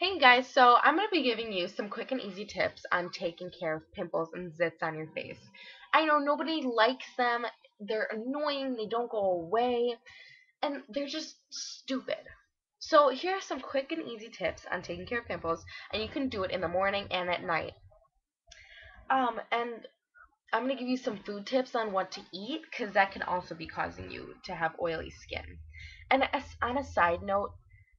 Hey guys, so I'm going to be giving you some quick and easy tips on taking care of pimples and zits on your face. I know nobody likes them, they're annoying, they don't go away, and they're just stupid. So here are some quick and easy tips on taking care of pimples, and you can do it in the morning and at night. And I'm going to give you some food tips on what to eat because that can also be causing you to have oily skin. And on a side note,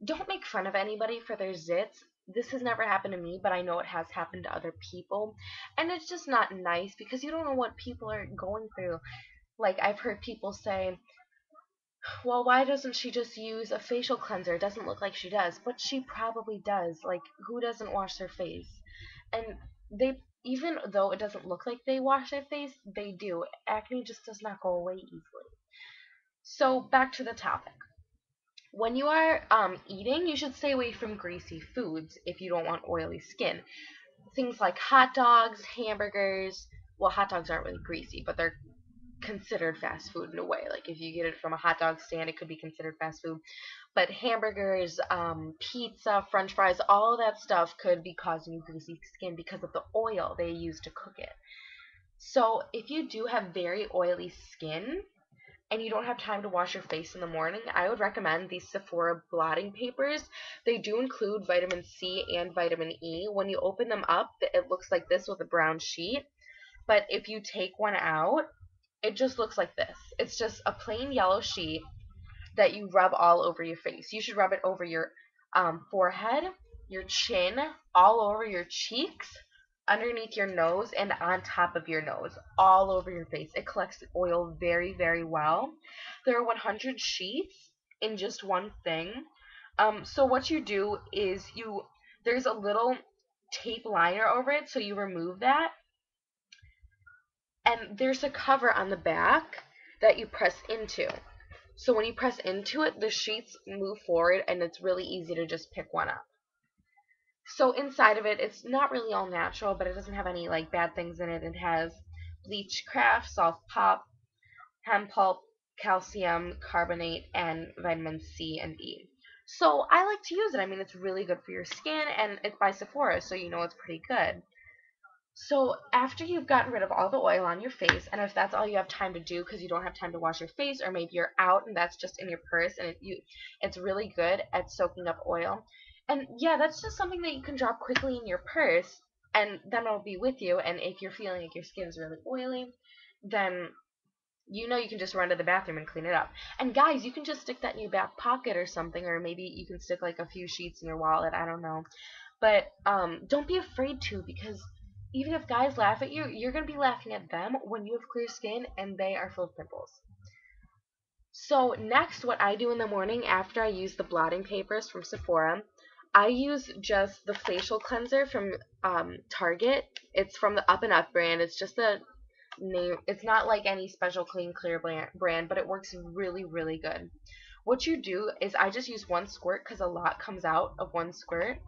don't make fun of anybody for their zits. This has never happened to me, but I know it has happened to other people. And it's just not nice because you don't know what people are going through. Like, I've heard people say, well, why doesn't she just use a facial cleanser? It doesn't look like she does. But she probably does. Like, who doesn't wash their face? And even though it doesn't look like they wash their face, they do. Acne just does not go away easily. So, back to the topic. When you are eating, you should stay away from greasy foods if you don't want oily skin. Things like hot dogs, hamburgers. Well, hot dogs aren't really greasy, but they're considered fast food in a way. Like if you get it from a hot dog stand, it could be considered fast food. But hamburgers, pizza, French fries, all of that stuff could be causing you greasy skin because of the oil they use to cook it. So if you do have very oily skin, and you don't have time to wash your face in the morning, I would recommend these Sephora blotting papers. They do include vitamin C and vitamin E. When you open them up, it looks like this with a brown sheet. But if you take one out, it just looks like this. It's just a plain yellow sheet that you rub all over your face. You should rub it over your forehead, your chin, all over your cheeks, underneath your nose, and on top of your nose, all over your face. It collects oil very, very well. There are 100 sheets in just one thing. So what you do is there's a little tape liner over it, so you remove that, and there's a cover on the back that you press into. So when you press into it, the sheets move forward and it's really easy to just pick one up. So inside of it, it's not really all natural, but it doesn't have any like bad things in it. It has bleach craft, salt pop, hemp pulp, calcium carbonate, and vitamin C and E. So I like to use it. I mean, it's really good for your skin, and it's by Sephora, so you know it's pretty good. So after you've gotten rid of all the oil on your face, and if that's all you have time to do because you don't have time to wash your face, or maybe you're out and that's just in your purse, and it's really good at soaking up oil. And yeah, that's just something that you can drop quickly in your purse, and then it'll be with you. And if you're feeling like your skin's really oily, then you know you can just run to the bathroom and clean it up. And guys, you can just stick that in your back pocket or something, or maybe you can stick like a few sheets in your wallet. I don't know. But don't be afraid to, because even if guys laugh at you, you're going to be laughing at them when you have clear skin and they are full of pimples. So next, what I do in the morning after I use the blotting papers from Sephora, I use just the facial cleanser from Target. It's from the Up and Up brand. It's just the name. It's not like any special clean clear brand, but it works really, really good. What you do is I just use one squirt because a lot comes out of one squirt.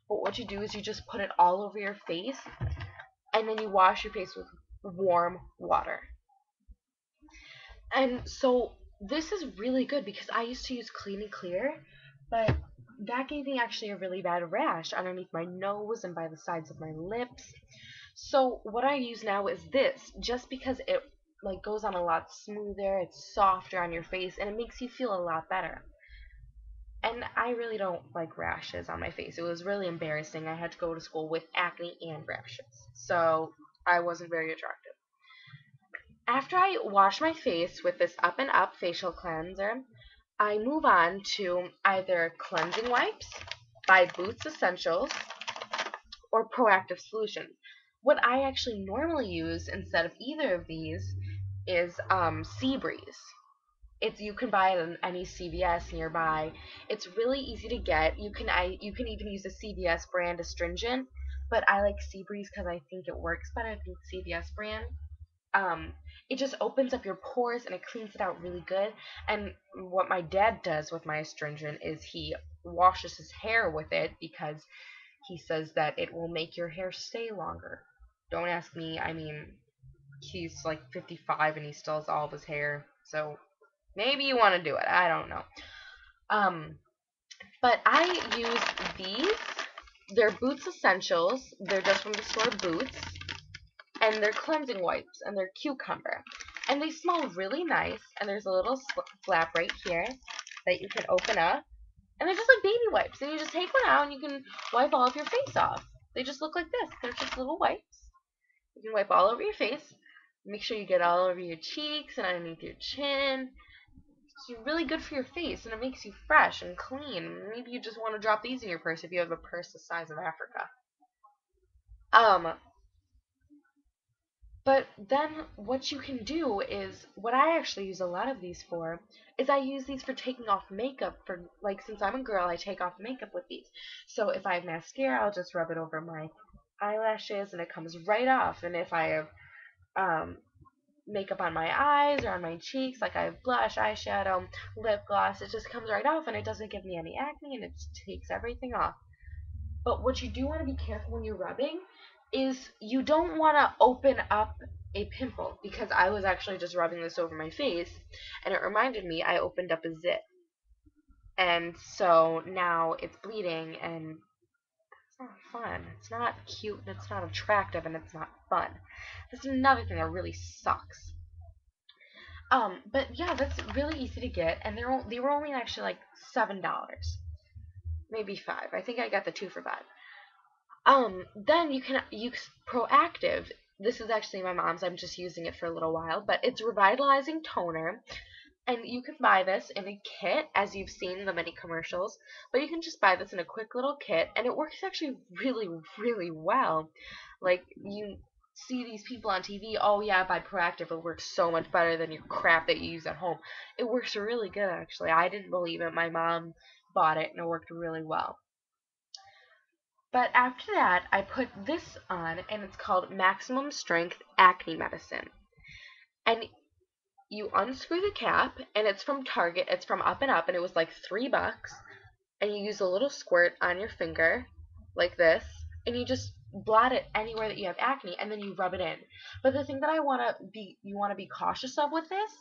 But what you do is you just put it all over your face, and then you wash your face with warm water. And so this is really good because I used to use Clean and Clear, but that gave me actually a really bad rash underneath my nose and by the sides of my lips. So what I use now is this, just because it like goes on a lot smoother, it's softer on your face, and it makes you feel a lot better. And I really don't like rashes on my face. It was really embarrassing. I had to go to school with acne and rashes. So I wasn't very attractive. After I wash my face with this Up and Up facial cleanser, I move on to either cleansing wipes by Boots Essentials or Proactive Solutions. What I actually normally use instead of either of these is Sea Breeze. You can buy it in any CVS nearby. It's really easy to get. You can even use a CVS brand astringent, but I like Seabreeze because I think it works better than the CVS brand. Um, it just opens up your pores and it cleans it out really good. And what my dad does with my astringent is he washes his hair with it because he says that it will make your hair stay longer. Don't ask me. I mean, he's like 55 and he still has all of his hair, so maybe you want to do it. I don't know. Um, but I use these. they're Boots Essentials. They're just from the store Boots. And they're cleansing wipes, and they're cucumber. And they smell really nice, and there's a little flap right here that you can open up. And they're just like baby wipes, and you just take one out, and you can wipe all of your face off. They just look like this. They're just little wipes. You can wipe all over your face. Make sure you get all over your cheeks and underneath your chin. It's really good for your face, and it makes you fresh and clean. Maybe you just want to drop these in your purse if you have a purse the size of Africa. But then what you can do is, what I actually use a lot of these for, is I use these for taking off makeup. For, like, since I'm a girl, I take off makeup with these. So if I have mascara, I'll just rub it over my eyelashes and it comes right off. And if I have makeup on my eyes or on my cheeks, like I have blush, eyeshadow, lip gloss, it just comes right off and it doesn't give me any acne and it takes everything off. But what you do want to be careful when you're rubbing is you don't want to open up a pimple, because I was actually just rubbing this over my face and it reminded me I opened up a zit. And so now it's bleeding and it's not fun. It's not cute, and it's not attractive, and it's not fun. That's another thing that really sucks. But yeah, that's really easy to get, and they were only actually like $7, maybe 5. I think I got the 2 for 5. Then you can use Proactive. This is actually my mom's. I'm just using it for a little while, but it's revitalizing toner. And you can buy this in a kit, as you've seen in the many commercials, but you can just buy this in a quick little kit, and it works actually really, really well. Like, you see these people on TV, oh yeah, buy Proactive, it works so much better than your crap that you use at home. It works really good, actually. I didn't believe it. My mom bought it, and it worked really well. But after that, I put this on, and it's called Maximum Strength Acne Medicine. And you unscrew the cap, and it's from Target. It's from Up and Up, and it was like $3. And you use a little squirt on your finger, like this, and you just blot it anywhere that you have acne, and then you rub it in. But the thing that you want to be cautious of with this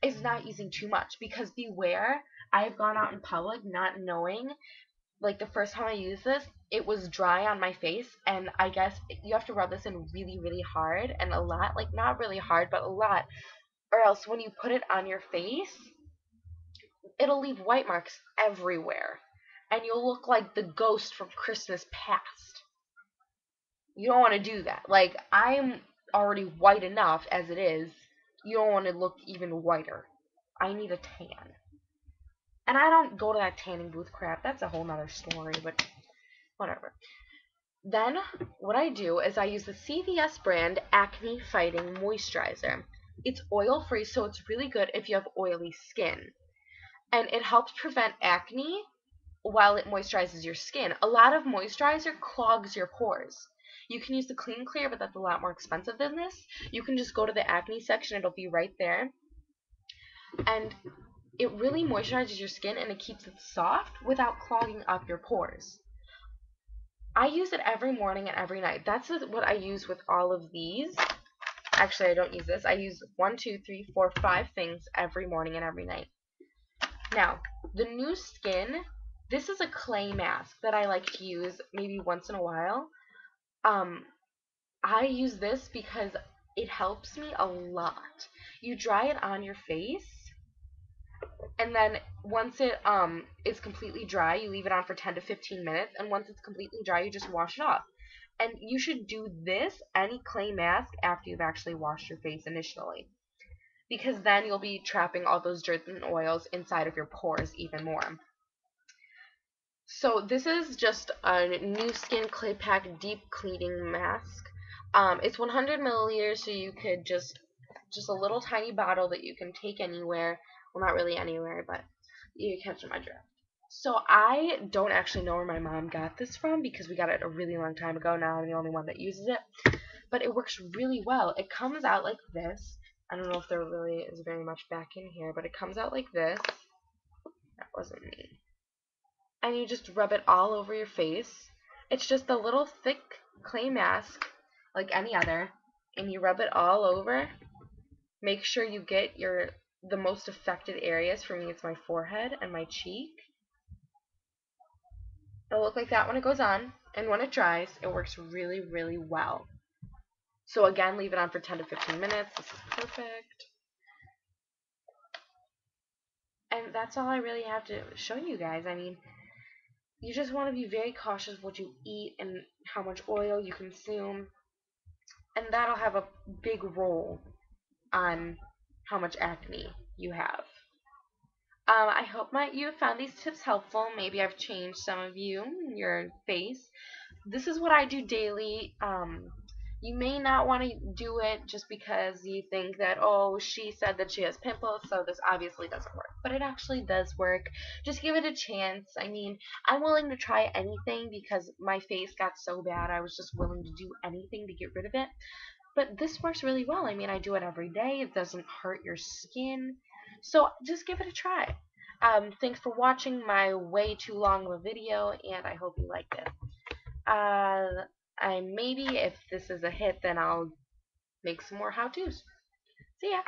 is not using too much, because beware, I've gone out in public not knowing. Like, the first time I used this, it was dry on my face, and I guess you have to rub this in really, really hard and a lot. Like, not really hard, but a lot, or else when you put it on your face, it'll leave white marks everywhere, and you'll look like the ghost from Christmas past. You don't want to do that. Like, I'm already white enough as it is. You don't want to look even whiter. I need a tan. And I don't go to that tanning booth crap. That's a whole nother story, but whatever. Then, what I do is I use the CVS brand Acne Fighting Moisturizer. It's oil-free, so it's really good if you have oily skin. And it helps prevent acne while it moisturizes your skin. A lot of moisturizer clogs your pores. You can use the Clean Clear, but that's a lot more expensive than this. You can just go to the acne section. It'll be right there. And it really moisturizes your skin, and it keeps it soft without clogging up your pores. I use it every morning and every night. That's what I use with all of these. Actually, I don't use this. I use 1, 2, 3, 4, 5 things every morning and every night. Now, the new skin, this is a clay mask that I like to use maybe once in a while. I use this because it helps me a lot. You dry it on your face, and then once it is completely dry, you leave it on for 10 to 15 minutes, and once it's completely dry, you just wash it off. And you should do this, any clay mask, after you've actually washed your face initially, because then you'll be trapping all those dirt and oils inside of your pores even more. So this is just a new skin clay pack deep cleaning mask. It's 100 milliliters, so you could just a little tiny bottle that you can take anywhere. Well, not really anywhere, but you catch my drift. So I don't actually know where my mom got this from, because we got it a really long time ago. Now I'm the only one that uses it. But it works really well. It comes out like this. I don't know if there really is very much back in here, but it comes out like this. That wasn't me. And you just rub it all over your face. It's just a little thick clay mask, like any other, and you rub it all over. Make sure you get the most affected areas. For me, it's my forehead and my cheek. It'll look like that when it goes on, and when it dries, it works really, really well. So again, leave it on for 10 to 15 minutes. This is perfect. And that's all I really have to show you guys. I mean, you just want to be very cautious what you eat and how much oil you consume, and that'll have a big role on how much acne you have. I hope you have found these tips helpful. Maybe I've changed some of your face. This is what I do daily. You may not want to do it just because you think that, oh, she said that she has pimples, so this obviously doesn't work. But it actually does work. Just give it a chance. I mean, I'm willing to try anything because my face got so bad, I was just willing to do anything to get rid of it. But this works really well. I mean, I do it every day. It doesn't hurt your skin. So just give it a try. Thanks for watching my way too long of a video, and I hope you liked it. Maybe if this is a hit, then I'll make some more how-tos. See ya!